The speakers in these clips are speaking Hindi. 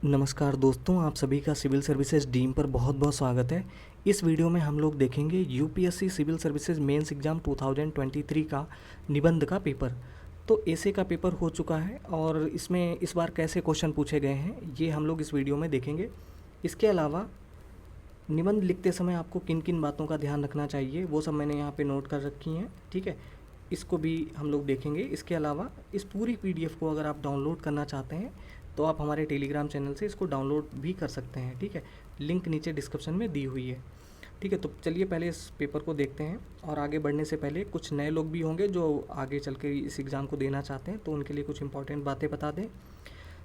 नमस्कार दोस्तों, आप सभी का सिविल सर्विसेज डीम पर बहुत बहुत स्वागत है। इस वीडियो में हम लोग देखेंगे UPSC civil services mains exam 2023 का निबंध का पेपर। तो ऐसे का पेपर हो चुका है और इसमें इस बार कैसे क्वेश्चन पूछे गए हैं ये हम लोग इस वीडियो में देखेंगे। इसके अलावा निबंध लिखते समय आपको किन किन बातों का ध्यान रखना चाहिए वो सब मैंने यहाँ पे नोट कर रखी हैं, ठीक है। इसको भी हम लोग देखेंगे। इसके अलावा इस पूरी पीडीएफ को अगर आप डाउनलोड करना चाहते हैं तो आप हमारे टेलीग्राम चैनल से इसको डाउनलोड भी कर सकते हैं, ठीक है। लिंक नीचे डिस्क्रिप्शन में दी हुई है, ठीक है। तो चलिए पहले इस पेपर को देखते हैं और आगे बढ़ने से पहले कुछ नए लोग भी होंगे जो आगे चल के इस एग्ज़ाम को देना चाहते हैं, तो उनके लिए कुछ इंपॉर्टेंट बातें बता दें।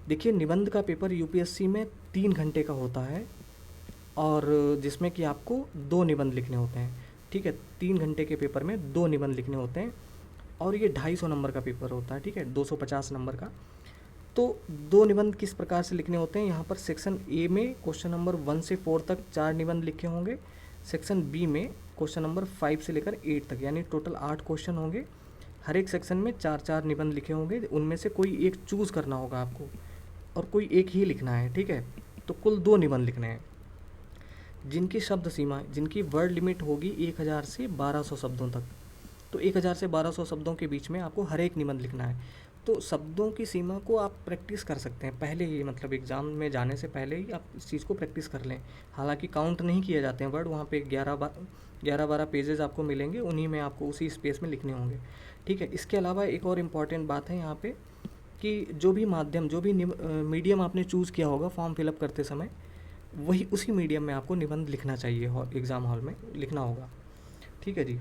देखिए, निबंध का पेपर यूपीएससी में 3 घंटे का होता है और जिसमें कि आपको 2 निबंध लिखने होते हैं, ठीक है। 3 घंटे के पेपर में 2 निबंध लिखने होते हैं और ये 250 नंबर का पेपर होता है, ठीक है, 250 नंबर का। तो 2 निबंध किस प्रकार से लिखने होते हैं, यहाँ पर सेक्शन ए में क्वेश्चन नंबर 1 से 4 तक 4 निबंध लिखे होंगे। सेक्शन बी में क्वेश्चन नंबर 5 से लेकर 8 तक, यानी टोटल 8 क्वेश्चन होंगे। हर एक सेक्शन में 4-4 निबंध लिखे होंगे, उनमें से कोई एक चूज़ करना होगा आपको और कोई एक ही लिखना है, ठीक है। तो कुल 2 निबंध लिखने हैं जिनकी शब्द सीमा, जिनकी वर्ड लिमिट होगी 1000 से 1200 शब्दों तक। तो 1000 से 1200 शब्दों के बीच में आपको हर एक निबंध लिखना है। तो शब्दों की सीमा को आप प्रैक्टिस कर सकते हैं पहले ही, मतलब एग्ज़ाम में जाने से पहले ही आप इस चीज़ को प्रैक्टिस कर लें। हालांकि काउंट नहीं किए जाते हैं वर्ड, वहाँ पे 11-12 पेजेस आपको मिलेंगे, उन्हीं में आपको उसी स्पेस में लिखने होंगे, ठीक है। इसके अलावा एक और इम्पॉर्टेंट बात है यहाँ पे कि जो भी माध्यम, जो भी मीडियम आपने चूज़ किया होगा फॉर्म फिलअप करते समय, वही उसी मीडियम में आपको निबंध लिखना चाहिए, एग्ज़ाम हॉल में लिखना होगा, ठीक है जी।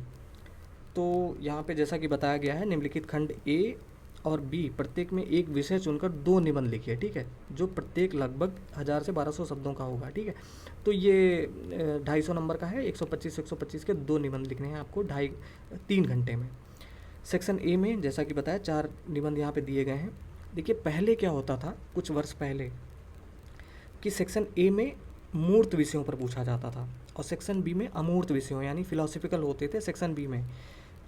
तो यहाँ पे जैसा कि बताया गया है, निम्नलिखित खंड ए और बी प्रत्येक में एक विषय चुनकर 2 निबंध लिखिए, ठीक है, जो प्रत्येक लगभग 1000 से 1200 शब्दों का होगा, ठीक है। तो ये 250 नंबर का है, 125 के 2 निबंध लिखने हैं आपको 3 घंटे में। सेक्शन ए में जैसा कि बताया 4 निबंध यहाँ पे दिए गए हैं। देखिए, पहले क्या होता था कुछ वर्ष पहले कि सेक्शन ए में मूर्त विषयों पर पूछा जाता था और सेक्शन बी में अमूर्त विषयों यानी फिलोसफिकल होते थे सेक्शन बी में।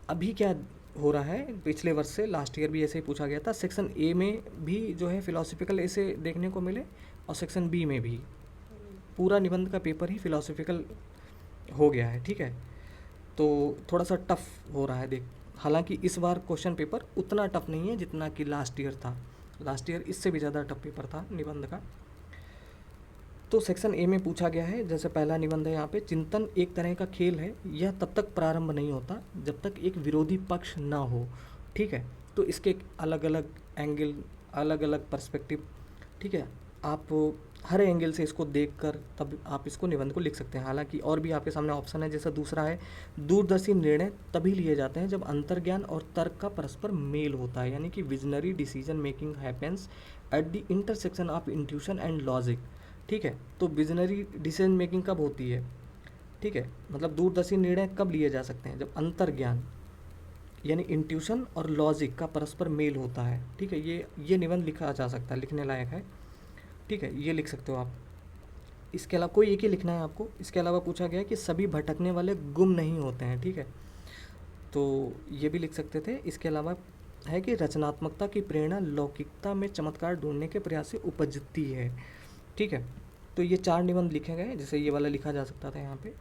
अभी क्या हो रहा है, पिछले वर्ष से लास्ट ईयर भी ऐसे ही पूछा गया था, सेक्शन ए में भी जो है फिलोसफिकल ऐसे देखने को मिले और सेक्शन बी में भी पूरा निबंध का पेपर ही फिलोसफिकल हो गया है, ठीक है। तो थोड़ा सा टफ हो रहा है देख। हालांकि इस बार क्वेश्चन पेपर उतना टफ नहीं है जितना कि लास्ट ईयर था। लास्ट ईयर इससे भी ज़्यादा टफ पेपर था निबंध का। तो सेक्शन ए में पूछा गया है, जैसे पहला निबंध है यहाँ पे, चिंतन एक तरह का खेल है, यह तब तक प्रारंभ नहीं होता जब तक एक विरोधी पक्ष ना हो, ठीक है। तो इसके अलग अलग एंगल, अलग अलग पर्सपेक्टिव, ठीक है। आप हर एंगल से इसको देखकर तब आप इसको निबंध को लिख सकते हैं। हालांकि और भी आपके सामने ऑप्शन है, जैसा दूसरा है, दूरदर्शी निर्णय तभी लिए जाते हैं जब अंतर्ज्ञान और तर्क का परस्पर मेल होता है, यानी कि visionary decision making happens at the intersection of intuition and logic, ठीक है। तो विजनरी डिसीजन मेकिंग कब होती है, ठीक है, मतलब दूरदर्शी निर्णय कब लिए जा सकते हैं, जब अंतर्ज्ञान यानी इंट्यूशन और लॉजिक का परस्पर मेल होता है, ठीक है। ये निबंध लिखा जा सकता है, लिखने लायक है, ठीक है, ये लिख सकते हो आप। इसके अलावा कोई एक ही लिखना है आपको। इसके अलावा पूछा गया है कि सभी भटकने वाले गुम नहीं होते हैं, ठीक है, तो ये भी लिख सकते थे। इसके अलावा है कि रचनात्मकता की प्रेरणा लौकिकता में चमत्कार ढूंढने के प्रयास से उपजती है, ठीक है। तो ये 4 निबंध लिखे गए, जैसे ये वाला लिखा जा सकता था यहाँ पे,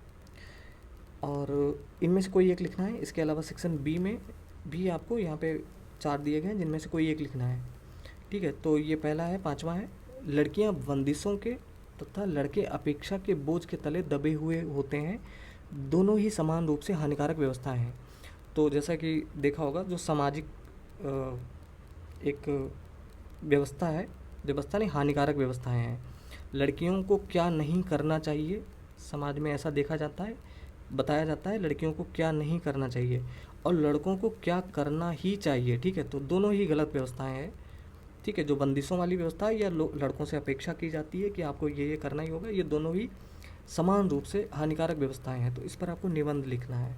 और इनमें से कोई एक लिखना है। इसके अलावा सेक्शन बी में भी आपको यहाँ पे 4 दिए गए हैं जिनमें से कोई एक लिखना है, ठीक है। तो ये पहला है, 5वां है, लड़कियाँ बंदिशों के तथा लड़के अपेक्षा के बोझ के तले दबे हुए होते हैं, दोनों ही समान रूप से हानिकारक व्यवस्थाएं हैं। तो जैसा कि देखा होगा, जो सामाजिक एक व्यवस्था है, व्यवस्था नहीं, हानिकारक व्यवस्थाएं हैं। लड़कियों को क्या नहीं करना चाहिए, समाज में ऐसा देखा जाता है, बताया जाता है लड़कियों को क्या नहीं करना चाहिए और लड़कों को क्या करना ही चाहिए, ठीक है। तो दोनों ही गलत व्यवस्थाएं हैं, ठीक है। जो बंदिशों वाली व्यवस्था है या लड़कों से अपेक्षा की जाती है कि आपको ये करना ही होगा, ये दोनों ही समान रूप से हानिकारक व्यवस्थाएं हैं। तो इस पर आपको निबंध लिखना है,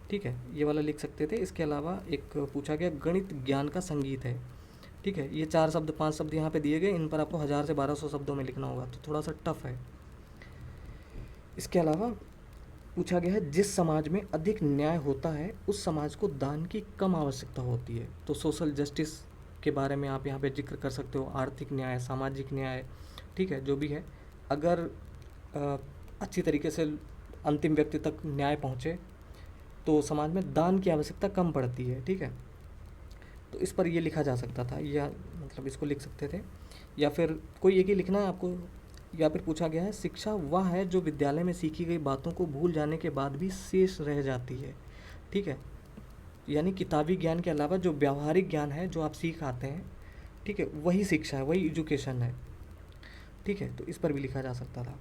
ठीक है, ये वाला लिख सकते थे। इसके अलावा एक पूछा गया, गणित ज्ञान का संगीत है, ठीक है। ये 4 शब्द 5 शब्द यहाँ पे दिए गए, इन पर आपको 1000 से 1200 शब्दों में लिखना होगा, तो थोड़ा सा टफ है। इसके अलावा पूछा गया है, जिस समाज में अधिक न्याय होता है उस समाज को दान की कम आवश्यकता होती है। तो सोशल जस्टिस के बारे में आप यहाँ पे जिक्र कर सकते हो, आर्थिक न्याय, सामाजिक न्याय, ठीक है, जो भी है, अगर अच्छी तरीके से अंतिम व्यक्ति तक न्याय पहुँचे तो समाज में दान की आवश्यकता कम पड़ती है। ठीक है, तो इस पर ये लिखा जा सकता था, या मतलब इसको लिख सकते थे, या फिर कोई एक ही लिखना है आपको। या फिर पूछा गया है, शिक्षा वह है जो विद्यालय में सीखी गई बातों को भूल जाने के बाद भी शेष रह जाती है। ठीक है, यानी किताबी ज्ञान के अलावा जो व्यावहारिक ज्ञान है जो आप सीख आते हैं, ठीक है, वही शिक्षा है, वही एजुकेशन है। ठीक है, तो इस पर भी लिखा जा सकता था।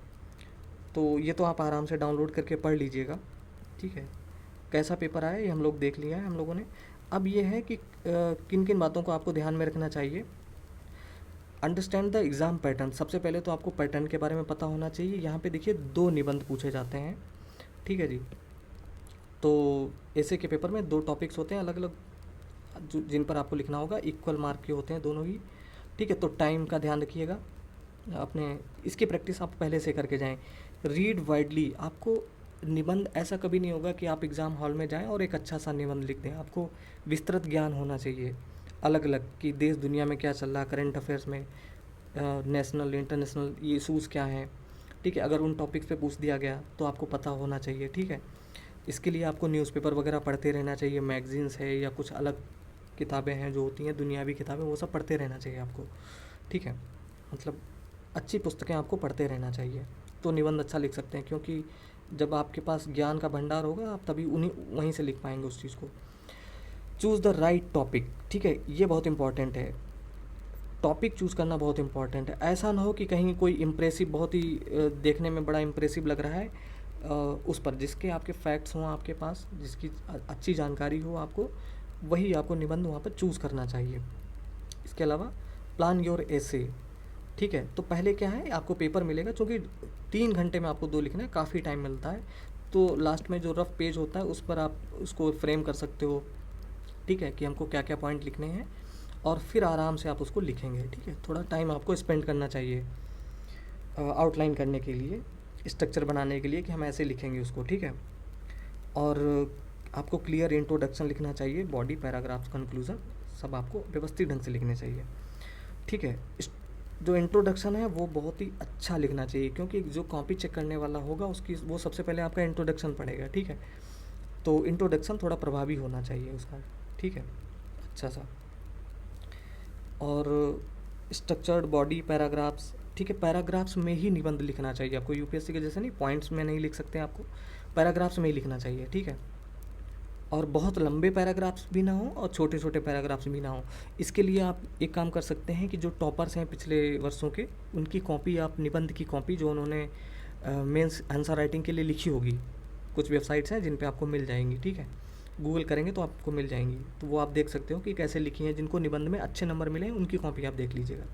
तो ये तो आप आराम से डाउनलोड करके पढ़ लीजिएगा। ठीक है, कैसा पेपर आया ये हम लोग देख लिया है हम लोगों ने। अब ये है कि किन किन बातों को आपको ध्यान में रखना चाहिए। Understand the exam pattern. सबसे पहले तो आपको पैटर्न के बारे में पता होना चाहिए। यहाँ पे देखिए 2 निबंध पूछे जाते हैं। ठीक है जी, तो ऐसे के पेपर में 2 टॉपिक्स होते हैं अलग अलग, जिन पर आपको लिखना होगा। इक्वल मार्क के होते हैं दोनों ही। ठीक है, तो टाइम का ध्यान रखिएगा अपने। इसकी प्रैक्टिस आप पहले से करके जाएं। Read widely. आपको निबंध ऐसा कभी नहीं होगा कि आप एग्ज़ाम हॉल में जाएं और एक अच्छा सा निबंध लिख दें। आपको विस्तृत ज्ञान होना चाहिए, अलग अलग, कि देश दुनिया में क्या चल रहा है, करंट अफेयर्स में, नेशनल इंटरनेशनल ये इशूज़ क्या हैं। ठीक है, अगर उन टॉपिक्स पे पूछ दिया गया तो आपको पता होना चाहिए। ठीक है, इसके लिए आपको न्यूज़पेपर वगैरह पढ़ते रहना चाहिए, मैगजीन्स है या कुछ अलग किताबें हैं जो होती हैं दुनियावी किताबें, वो सब पढ़ते रहना चाहिए आपको। ठीक है, मतलब अच्छी पुस्तकें आपको पढ़ते रहना चाहिए, तो निबंध अच्छा लिख सकते हैं। क्योंकि जब आपके पास ज्ञान का भंडार होगा, आप तभी वहीं से लिख पाएंगे उस चीज़ को। Choose the right topic. ठीक है, ये बहुत इंपॉर्टेंट है। टॉपिक चूज़ करना बहुत इंपॉर्टेंट है। ऐसा ना हो कि कहीं कोई इम्प्रेसिव, बहुत ही देखने में बड़ा इम्प्रेसिव लग रहा है, उस पर जिसके आपके फैक्ट्स हों आपके पास, जिसकी अच्छी जानकारी हो आपको, वही आपको निबंध वहाँ पर चूज़ करना चाहिए। इसके अलावा प्लान योर एसे। ठीक है, तो पहले क्या है, आपको पेपर मिलेगा, क्योंकि 3 घंटे में आपको 2 लिखना है, काफ़ी टाइम मिलता है। तो लास्ट में जो रफ पेज होता है उस पर आप उसको फ्रेम कर सकते हो। ठीक है, कि हमको क्या क्या पॉइंट लिखने हैं, और फिर आराम से आप उसको लिखेंगे। ठीक है, थोड़ा टाइम आपको स्पेंड करना चाहिए आउटलाइन करने के लिए, स्ट्रक्चर बनाने के लिए, कि हम ऐसे लिखेंगे उसको। ठीक है, और आपको क्लियर इंट्रोडक्शन लिखना चाहिए, बॉडी, पैराग्राफ्स, कंक्लूज़न, सब आपको व्यवस्थित ढंग से लिखने चाहिए। ठीक है, जो इंट्रोडक्शन है वो बहुत ही अच्छा लिखना चाहिए, क्योंकि जो कॉपी चेक करने वाला होगा उसकी वो सबसे पहले आपका इंट्रोडक्शन पढ़ेगा। ठीक है, तो इंट्रोडक्शन थोड़ा प्रभावी होना चाहिए उसका। ठीक है, अच्छा सा। और स्ट्रक्चर्ड बॉडी, पैराग्राफ्स। ठीक है, पैराग्राफ्स में ही निबंध लिखना चाहिए आपको। यूपीएससी के जैसे नहीं पॉइंट्स में नहीं लिख सकते, आपको पैराग्राफ्स में ही लिखना चाहिए। ठीक है, और बहुत लंबे पैराग्राफ्स भी ना हो और छोटे छोटे पैराग्राफ्स भी ना हो। इसके लिए आप एक काम कर सकते हैं कि जो टॉपर्स हैं पिछले वर्षों के, उनकी कॉपी, आप निबंध की कॉपी जो उन्होंने मेंस आंसर राइटिंग के लिए लिखी होगी, कुछ वेबसाइट्स हैं जिन पे आपको मिल जाएंगी। ठीक है, गूगल करेंगे तो आपको मिल जाएंगी, तो वो आप देख सकते हो कि कैसे लिखी हैं। जिनको निबंध में अच्छे नंबर मिले हैं उनकी कॉपी आप देख लीजिएगा।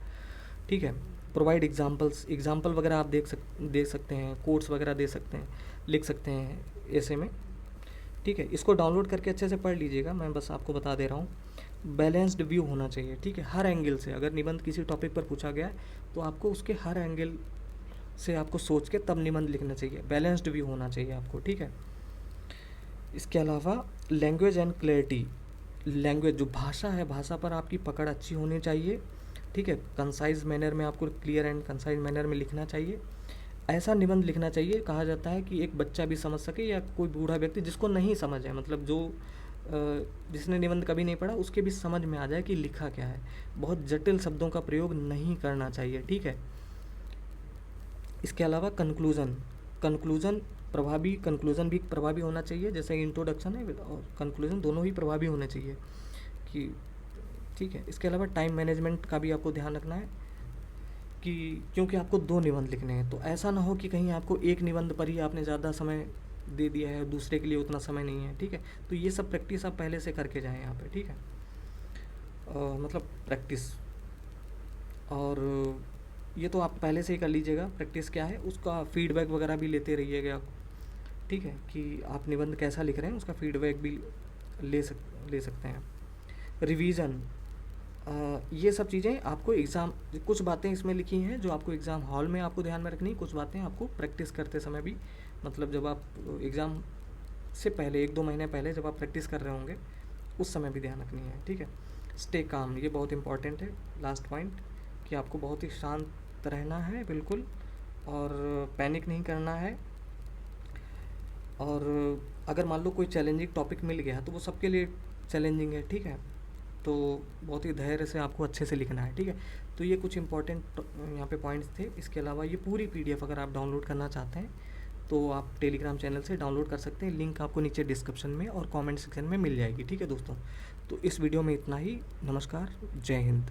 ठीक है, प्रोवाइड एग्जाम्पल्स। एग्जाम्पल वगैरह आप दे सकते हैं, कोट्स वगैरह दे सकते हैं, लिख सकते हैं ऐसे में। ठीक है, इसको डाउनलोड करके अच्छे से पढ़ लीजिएगा, मैं बस आपको बता दे रहा हूँ। बैलेंस्ड व्यू होना चाहिए। ठीक है, हर एंगल से, अगर निबंध किसी टॉपिक पर पूछा गया है तो आपको उसके हर एंगल से आपको सोच के तब निबंध लिखना चाहिए। बैलेंस्ड व्यू होना चाहिए आपको। ठीक है, इसके अलावा लैंग्वेज एंड क्लैरिटी। लैंग्वेज, जो भाषा है, भाषा पर आपकी पकड़ अच्छी होनी चाहिए। ठीक है, कंसाइज मैनर में आपको क्लियर एंड कंसाइज मैनर में लिखना चाहिए। ऐसा निबंध लिखना चाहिए, कहा जाता है कि एक बच्चा भी समझ सके, या कोई बूढ़ा व्यक्ति जिसको नहीं समझ है, मतलब जो जिसने निबंध कभी नहीं पढ़ा, उसके भी समझ में आ जाए कि लिखा क्या है। बहुत जटिल शब्दों का प्रयोग नहीं करना चाहिए। ठीक है, इसके अलावा कंक्लूज़न। कंक्लूज़न भी प्रभावी होना चाहिए, जैसे इंट्रोडक्शन है और कंक्लूज़न दोनों ही प्रभावी होने चाहिए कि। ठीक है, इसके अलावा टाइम मैनेजमेंट का भी आपको ध्यान रखना है, कि क्योंकि आपको 2 निबंध लिखने हैं, तो ऐसा ना हो कि कहीं आपको एक निबंध पर ही आपने ज़्यादा समय दे दिया है, दूसरे के लिए उतना समय नहीं है। ठीक है, तो ये सब प्रैक्टिस आप पहले से करके जाएं यहाँ पे। ठीक है, मतलब प्रैक्टिस, और ये तो आप पहले से ही कर लीजिएगा। प्रैक्टिस क्या है, उसका फीडबैक वगैरह भी लेते रहिएगा। ठीक है, कि आप निबंध कैसा लिख रहे हैं उसका फीडबैक भी ले सकते हैं। रिवीजन, ये सब चीज़ें आपको एग्ज़ाम, कुछ बातें इसमें लिखी हैं जो आपको एग्ज़ाम हॉल में आपको ध्यान में रखनी, कुछ बातें आपको प्रैक्टिस करते समय भी, मतलब जब आप एग्ज़ाम से पहले 1-2 महीने पहले जब आप प्रैक्टिस कर रहे होंगे उस समय भी ध्यान रखनी है। ठीक है, स्टे काम, ये बहुत इंपॉर्टेंट है। लास्ट पॉइंट, कि आपको बहुत ही शांत सतर्क रहना है बिल्कुल, और पैनिक नहीं करना है। और अगर मान लो कोई चैलेंजिंग टॉपिक मिल गया तो वो सबके लिए चैलेंजिंग है, ठीक है। तो बहुत ही धैर्य से आपको अच्छे से लिखना है, ठीक है। तो ये कुछ इंपॉर्टेंट यहाँ पे पॉइंट्स थे। इसके अलावा ये पूरी पीडीएफ अगर आप डाउनलोड करना चाहते हैं तो आप टेलीग्राम चैनल से डाउनलोड कर सकते हैं। लिंक आपको नीचे डिस्क्रिप्शन में और कमेंट सेक्शन में मिल जाएगी, ठीक है दोस्तों। तो इस वीडियो में इतना ही। नमस्कार, जय हिंद।